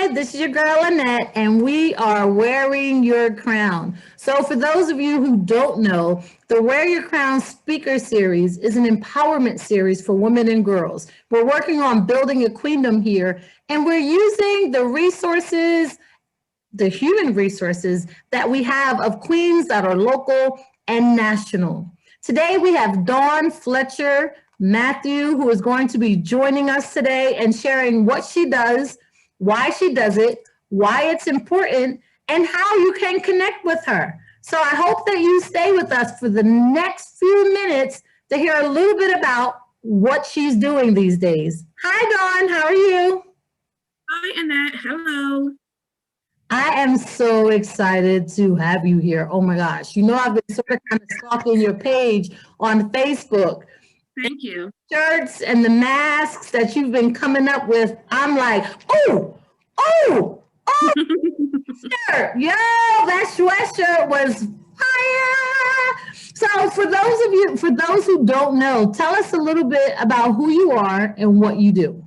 Hi, this is your girl Annette, and we are wearing your crown. So, for those of you who don't know, the Wear Your Crown Speaker Series is an empowerment series for women and girls. We're working on building a queendom here, and we're using the resources, the human resources that we have of queens that are local and national. Today we have Dawn, Fletcher, Matthew, who is going to be joining us today and sharing what she does, why she does it, why it's important, and how you can connect with her. So I hope that you stay with us for the next few minutes to hear a little bit about what she's doing these days. Hi, Dawn. How are you? Hi, Annette. Hello. I am so excited to have you here. Oh my gosh. You know, I've been sort of kind of stalking your page on Facebook. Thank you. Shirts and the masks that you've been coming up with. I'm like, oh, oh, sure. Yo, that sweatshirt was fire. So for those who don't know, tell us a little bit about who you are and what you do.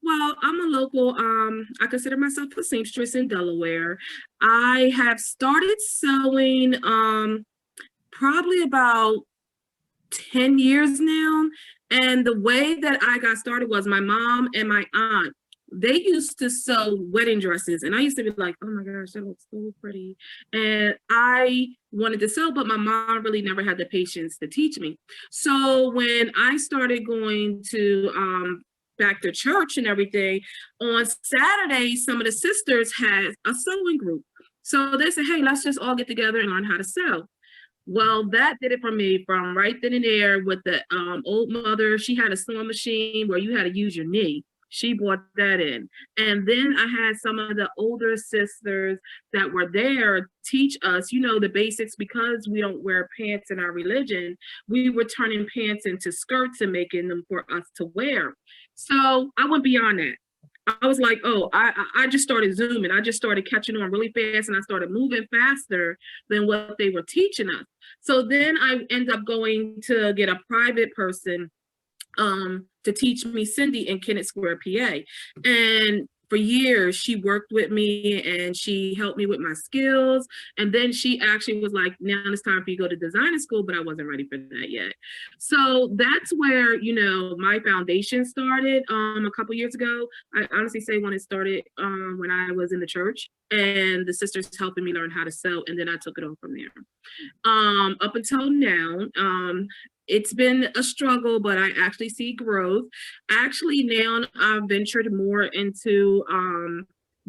Well, I'm a local, I consider myself a seamstress in Delaware. I have started sewing probably about 10 years now. And the way that I got started was my mom and my aunt. They used to sew wedding dresses, and I used to be like, oh my gosh, that looks so pretty. And I wanted to sew, but my mom really never had the patience to teach me. So when I started going to back to church and everything, on Saturday, some of the sisters had a sewing group. So they said, hey, let's just all get together and learn how to sew. Well, that did it for me from right then and there with the old mother. She had a sewing machine where you had to use your knee. She brought that in. And then I had some of the older sisters that were there teach us, you know, the basics. Because we don't wear pants in our religion, we were turning pants into skirts and making them for us to wear. So I went beyond that. I was like, oh, I just started zooming. I just started catching on really fast, and I started moving faster than what they were teaching us. So then I ended up going to get a private person to teach me, Cindy, in Kennett Square, PA. And for years, she worked with me and she helped me with my skills. And then she actually was like, now it's time for you to go to designer school, but I wasn't ready for that yet. So that's where, you know, my foundation started a couple years ago. I honestly say when it started when I was in the church, and the sisters helping me learn how to sew, and then I took it on from there. Up until now, it's been a struggle, but I actually see growth. Actually, now I've ventured more into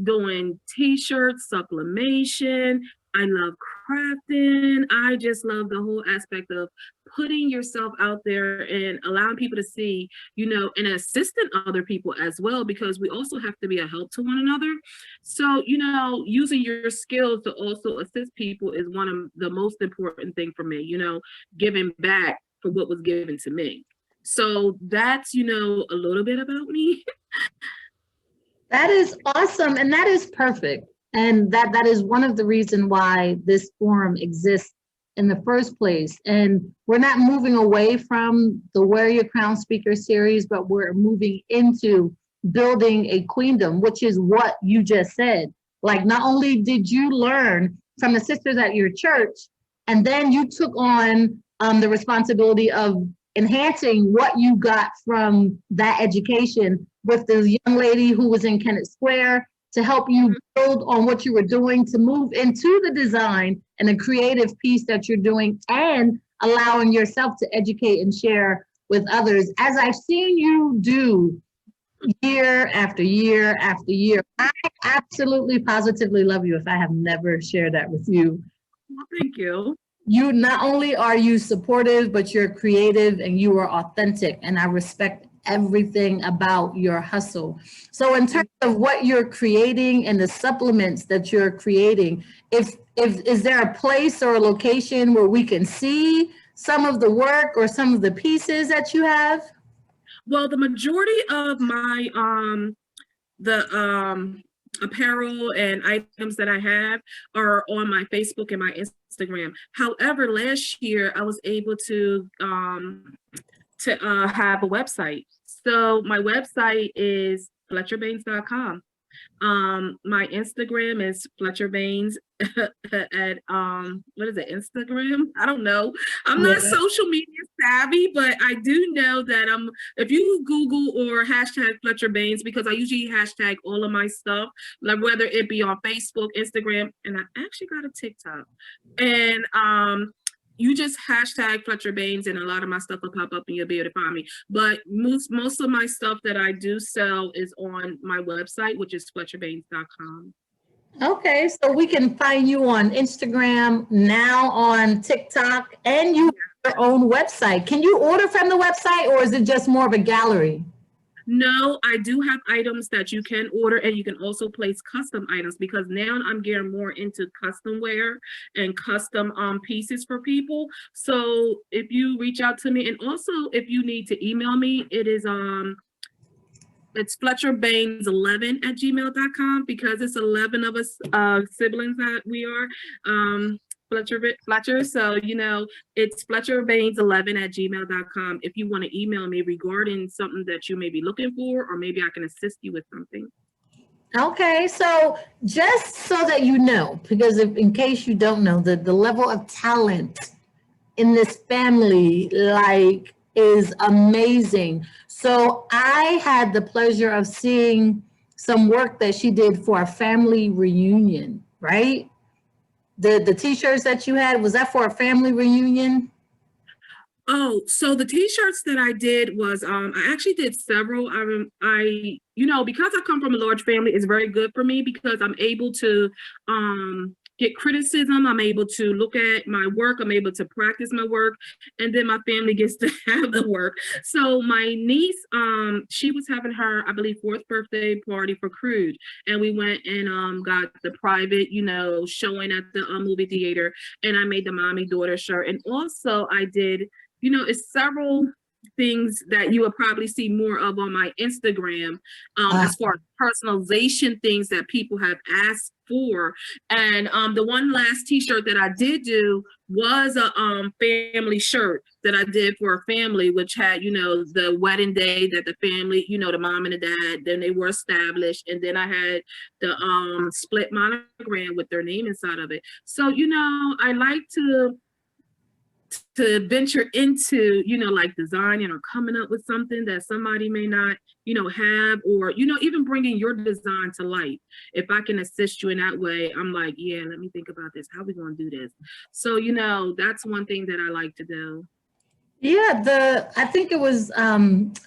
doing t-shirts, sublimation. I love crafting. I just love the whole aspect of putting yourself out there and allowing people to see, you know, and assisting other people as well, because we also have to be a help to one another. So, you know, using your skills to also assist people is one of the most important thing for me, you know, giving back for what was given to me. So that's, you know, a little bit about me. That is awesome, and that is perfect. And that is one of the reasons why this forum exists in the first place. And we're not moving away from the Wear Your Crown Speaker Series, but we're moving into building a queendom, which is what you just said. Like, not only did you learn from the sisters at your church, and then you took on the responsibility of enhancing what you got from that education with the young lady who was in Kennett Square to help you build on what you were doing to move into the design and the creative piece that you're doing, and allowing yourself to educate and share with others, as I've seen you do year after year after year. I absolutely positively love you if I have never shared that with you. Well, thank you. You not only are you supportive, but you're creative and you are authentic, and I respect everything about your hustle. So in terms of what you're creating and the supplements that you're creating, if is there a place or a location where we can see some of the work or some of the pieces that you have? Well, the majority of my the apparel and items that I have are on my Facebook and my Instagram. However, last year I was able to have a website. So my website is fletcherbaines.com. My Instagram is Fletcher Baines at what is it, Instagram? I don't know. I'm not Yeah. social media savvy, but I do know that if you Google or hashtag Fletcher Baines, because I usually hashtag all of my stuff, like whether it be on Facebook, Instagram, and I actually got a TikTok. And you just hashtag Fletcher Baines and a lot of my stuff will pop up and you'll be able to find me. But most of my stuff that I do sell is on my website, which is fletcherbaines.com. Okay, so we can find you on Instagram, now on TikTok, and you have your own website. Can you order from the website, or is it just more of a gallery? No, I do have items that you can order, and you can also place custom items, because now I'm getting more into custom wear and custom pieces for people. So if you reach out to me, and also if you need to email me, it's fletcherbaines11@gmail.com, because it's 11 of us siblings that we are. Fletcher. So, it's fletcherbaines11@gmail.com if you want to email me regarding something that you may be looking for, or maybe I can assist you with something. Okay, so just so that you know, because in case you don't know, the level of talent in this family, like, is amazing. So I had the pleasure of seeing some work that she did for a family reunion, right? The t-shirts that you had, was that for a family reunion? Oh, so the t-shirts that I did was, I actually did several. Because I come from a large family, it's very good for me because I'm able to get criticism. I'm able to look at my work. I'm able to practice my work, and then my family gets to have the work. So my niece, she was having her, I believe, 4th birthday party for Crude, and we went and got the private, showing at the movie theater, and I made the mommy daughter shirt, and also I did. It's several things that you will probably see more of on my Instagram, as far as personalization things that people have asked for. And the one last t-shirt that I did do was a family shirt that I did for a family, which had, the wedding day that the family, the mom and the dad, then they were established. And then I had the split monogram with their name inside of it. So, I like to venture into, like designing or coming up with something that somebody may not, have, or, even bringing your design to life. If I can assist you in that way, I'm like, yeah, let me think about this. How are we going to do this? So, that's one thing that I like to do. Yeah, I think it was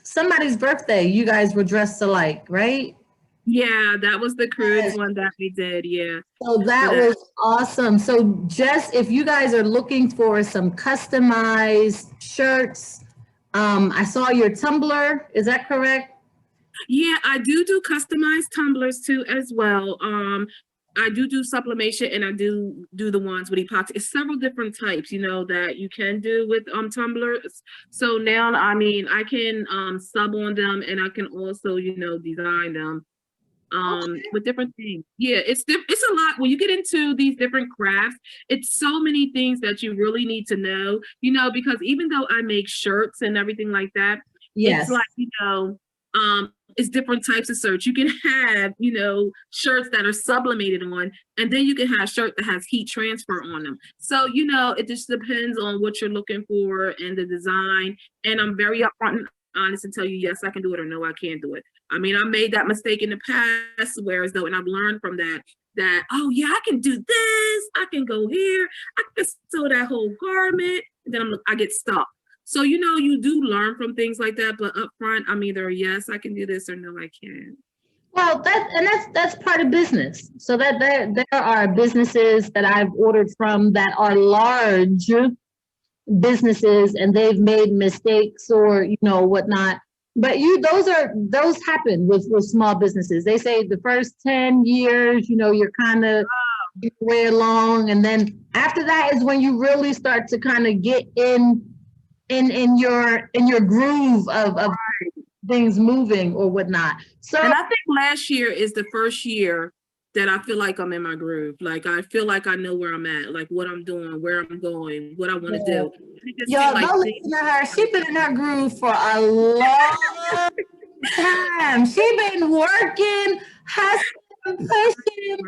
somebody's birthday. You guys were dressed alike, right? Yeah, that was the cruise one that we did. Yeah. So that was awesome. So just if you guys are looking for some customized shirts, I saw your Tumblr. Is that correct? Yeah, I do customized tumblers too as well. I do sublimation, and I do the ones with epoxy. It's several different types, that you can do with tumblers. So now, I can sub on them, and I can also, design them with different things. Yeah, it's a lot when you get into these different crafts. It's so many things that you really need to know, because even though I make shirts and everything like that, Yes. it's like, it's different types of shirts. You can have, shirts that are sublimated on, and then you can have shirt that has heat transfer on them. So, it just depends on what you're looking for and the design. And I'm very upfront and honest and tell you, yes, I can do it, or no, I can't do it. I made that mistake in the past, whereas though, and I've learned from that, oh yeah, I can do this. I can go here. I can sew that whole garment. And then I get stuck. So, you do learn from things like that, but up front, I'm either yes, I can do this, or no, I can't. Well, that's part of business. So that there are businesses that I've ordered from that are large businesses, and they've made mistakes or whatnot. But those happen with small businesses. They say the first 10 years, you're kind of way along, and then after that is when you really start to kind of get in your groove of things moving or whatnot. So, and I think last year is the first year that I feel like I'm in my groove. Like I feel like I know where I'm at, like what I'm doing, where I'm going, what I want to do. Y'all don't listen to her. She's been in her groove for a long time. She's been working hustling, pushing,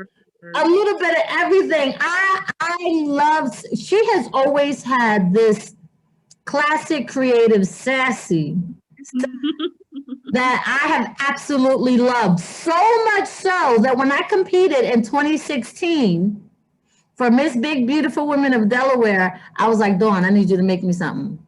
a little bit of everything. I love, she has always had this classic creative sassy that I have absolutely loved. So much so that when I competed in 2016 for Miss Big Beautiful Women of Delaware, I was like, Dawn, I need you to make me something.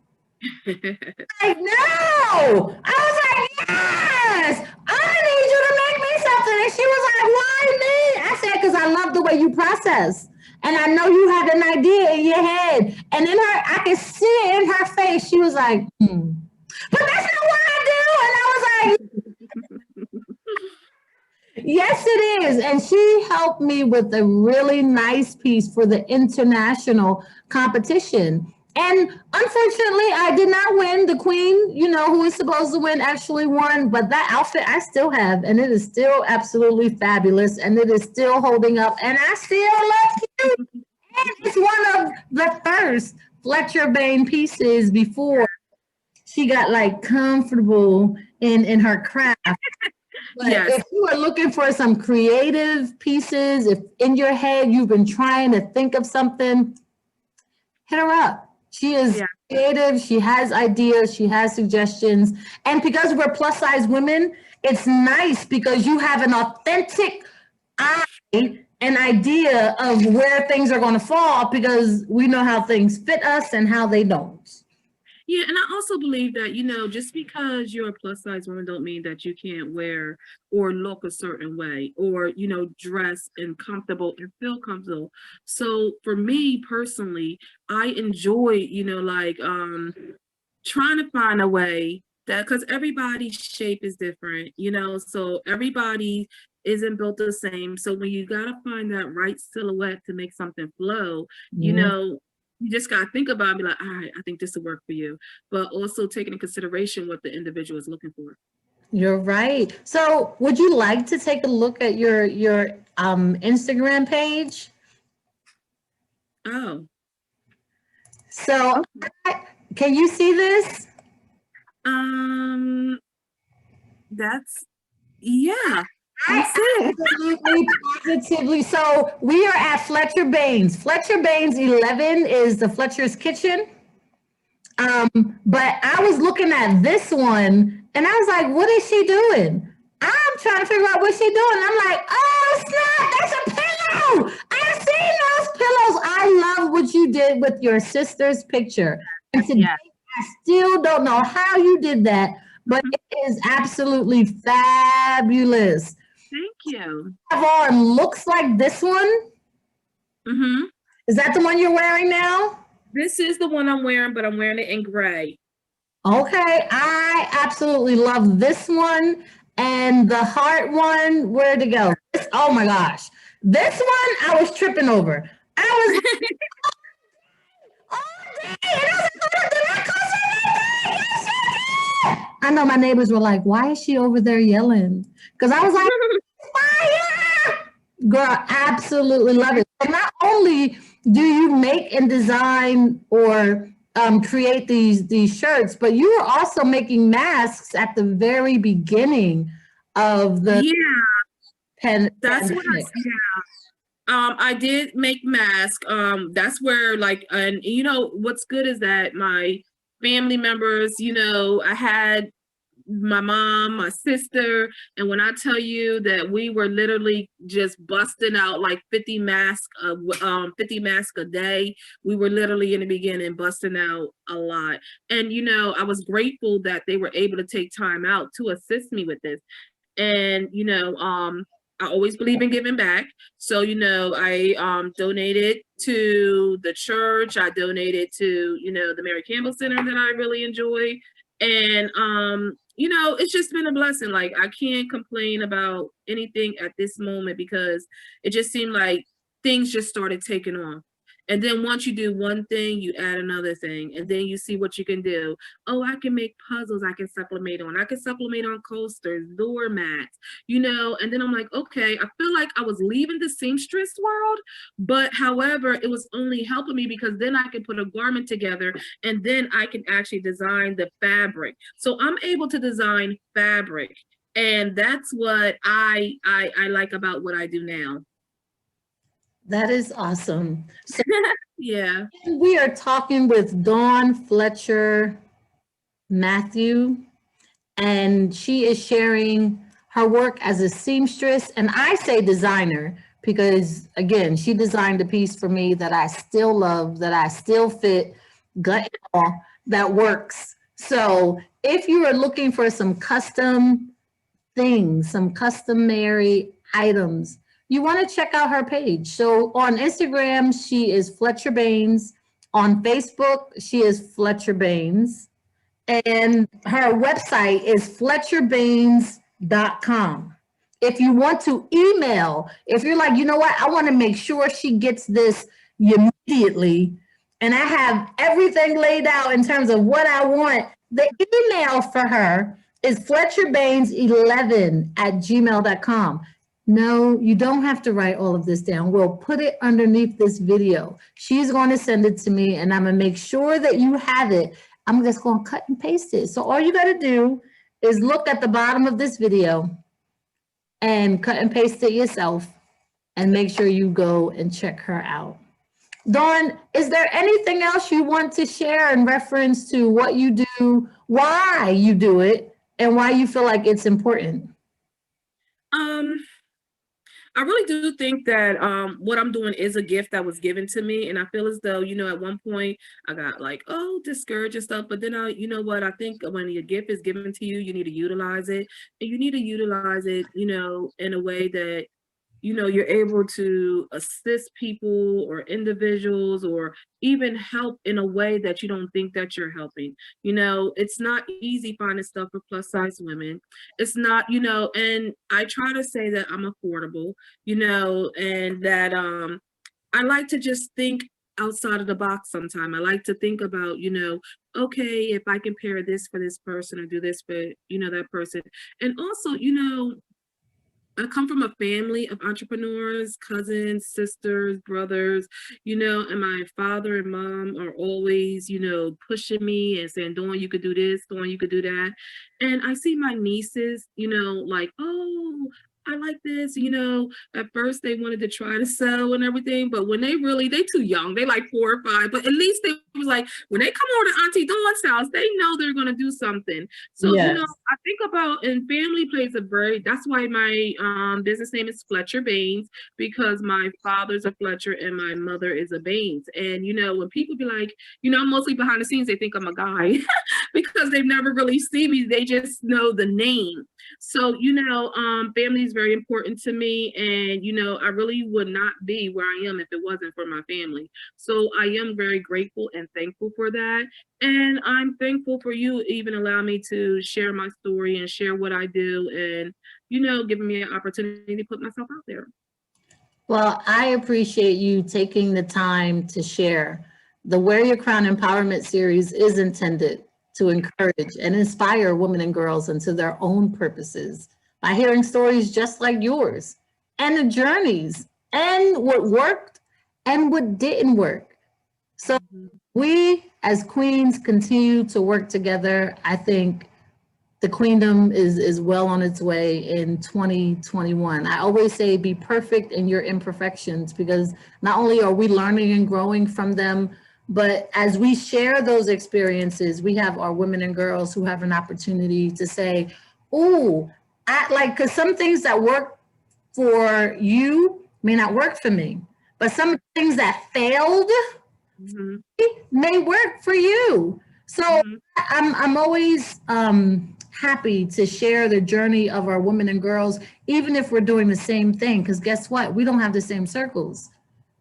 Like, no! I was like, yes! I need you to make me something. And she was like, why me? I said, because I love the way you process. And I know you had an idea in your head. And in her, I could see it in her face. She was like, but that's not what I do. And I was like, yes, it is. And she helped me with a really nice piece for the international competition. And unfortunately, I did not win. The queen, you know, who is supposed to win actually won. But that outfit I still have, and it is still absolutely fabulous. And it is still holding up. And I still love you. And it's one of the first Fletcher Bain pieces before she got like comfortable in her craft. But Yes. if you are looking for some creative pieces, if in your head you've been trying to think of something, hit her up. She is creative. She has ideas. She has suggestions. And because we're plus size women, it's nice because you have an authentic eye, an idea of where things are going to fall because we know how things fit us and how they don't. Yeah, and I also believe that, you know, just because you're a plus size woman don't mean that you can't wear or look a certain way or, you know, dress and comfortable and feel comfortable. So for me personally, I enjoy, you know, like trying to find a way that, because everybody's shape is different, you know, so everybody isn't built the same. So when you got to find that right silhouette to make something flow, you know, you just got to think about it and be like, all right, I think this will work for you, but also taking in consideration what the individual is looking for. You're right. So would you like to take a look at your Instagram page? Oh. So can you see this? That's, yeah. Absolutely, positively. So we are at Fletcher Baines. Fletcher Baines 11 is the Fletcher's Kitchen. But I was looking at this one and I was like, what is she doing? I'm trying to figure out what she's doing. I'm like, oh snap, that's a pillow. I've seen those pillows. I love what you did with your sister's picture. And today, I still don't know how you did that, but it is absolutely fabulous. Thank you. Have on looks like this one. Is that the one you're wearing now? This is the one I'm wearing, but I'm wearing it in gray. Okay, I absolutely love this one and the heart one. Where'd it go? Oh my gosh. This one I was tripping over. I was all day, and I was like, oh, did I call her that day? I know my neighbors were like, why is she over there yelling? Because I was like, fire! Girl, absolutely love it. So not only do you make and design or create these shirts, but you are also making masks at the very beginning of the that's what I did make masks. That's where like, and you know what's good is that my family members, you know, I had my mom, my sister, and when I tell you that we were literally just busting out like 50 masks a day, we were literally in the beginning busting out a lot. And you know, I was grateful that they were able to take time out to assist me with this. And you know, I always believe in giving back. So, you know, I donated to the church. I donated to, you know, the Mary Campbell Center that I really enjoy. And you know, it's just been a blessing. Like I can't complain about anything at this moment because it just seemed like things just started taking off. And then once you do one thing, you add another thing, and then you see what you can do. Oh, I can make puzzles I can supplement on. I can supplement on coasters, doormats, you know, and then I'm like, okay, I feel like I was leaving the seamstress world, but however, it was only helping me because then I can put a garment together and then I can actually design the fabric. So I'm able to design fabric And that's what I like about what I do now. That is awesome. So Yeah. we are talking with Dawn Fletcher Matthew, and she is sharing her work as a seamstress. And I say designer because, again, she designed a piece for me that I still love, that I still fit, gut and all, that works. So if you are looking for some custom things, some customary items, you want to check out her page. So on Instagram, she is Fletcher Baines. On Facebook, she is Fletcher Baines. And her website is fletcherbaines.com. If you want to email, if you're like, you know what, I want to make sure she gets this immediately, and I have everything laid out in terms of what I want, the email for her is fletcherbaines11@gmail.com. No, you don't have to write all of this down. We'll put it underneath this video. She's going to send it to me, and I'm going to make sure that you have it. I'm just going to cut and paste it. So all you got to do is look at the bottom of this video and cut and paste it yourself, and make sure you go and check her out. Dawn, is there anything else you want to share in reference to what you do, why you do it, and why you feel like it's important? I really do think that what I'm doing is a gift that was given to me, and I feel as though, at one point I got like, oh, discouraged and stuff, but then you know what, I think when your gift is given to you, you need to utilize it, and you need to utilize it, in a way that you're able to assist people or individuals, or even help in a way that you don't think that you're helping. It's not easy finding stuff for plus size women. It's not, and I try to say that I'm affordable, and that I like to just think outside of the box sometime. I like to think about, okay, if I can pair this for this person or do this for, that person. And also, I come from a family of entrepreneurs, cousins, sisters, brothers, and my father and mom are always, pushing me and saying, Dawn, you could do this, Dawn, you could do that. And I see my nieces, like, oh, I like this, at first they wanted to try to sew and everything, but when they too young, they like 4 or 5, but at least they was like, when they come over to Auntie Dawn's house, they know they're going to do something. So, Yes. I think about, and family plays that's why my business name is Fletcher Baines, because my father's a Fletcher and my mother is a Baines. And, when people be like, I'm mostly behind the scenes, they think I'm a guy because they've never really seen me. They just know the name. So, family is very important to me. And, I really would not be where I am if it wasn't for my family. So I am very grateful and thankful for that. And I'm thankful for you even allow me to share my story and share what I do, and, giving me an opportunity to put myself out there. Well, I appreciate you taking the time to share. The Wear Your Crown Empowerment Series is intended to encourage and inspire women and girls into their own purposes by hearing stories just like yours, and the journeys, and what worked and what didn't work. So we as queens continue to work together. I think the Queendom is well on its way in 2021. I always say be perfect in your imperfections, because not only are we learning and growing from them, but as we share those experiences, we have our women and girls who have an opportunity to say, oh, because some things that work for you may not work for me, but some things that failed may work for you. So I'm always happy to share the journey of our women and girls, even if we're doing the same thing, because guess what? We don't have the same circles.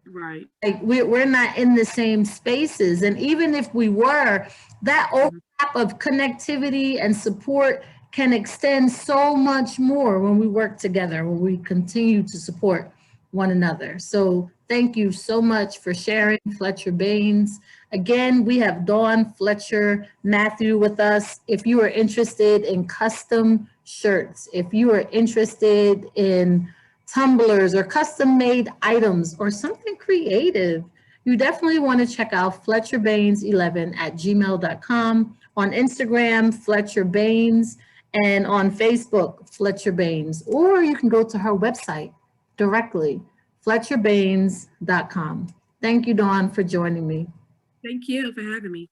Right. Like we're not in the same spaces. And even if we were, that overlap of connectivity and support can extend so much more when we work together, when we continue to support one another. So thank you so much for sharing, Fletcher Baines. Again, we have Dawn Fletcher Matthew with us. If you are interested in custom shirts, if you are interested in tumblers or custom made items or something creative, you definitely want to check out fletcherbaines11@gmail.com, on Instagram, Fletcher Baines, and on Facebook, Fletcher Baines, or you can go to her website directly, FletcherBaines.com. Thank you, Dawn, for joining me. Thank you for having me.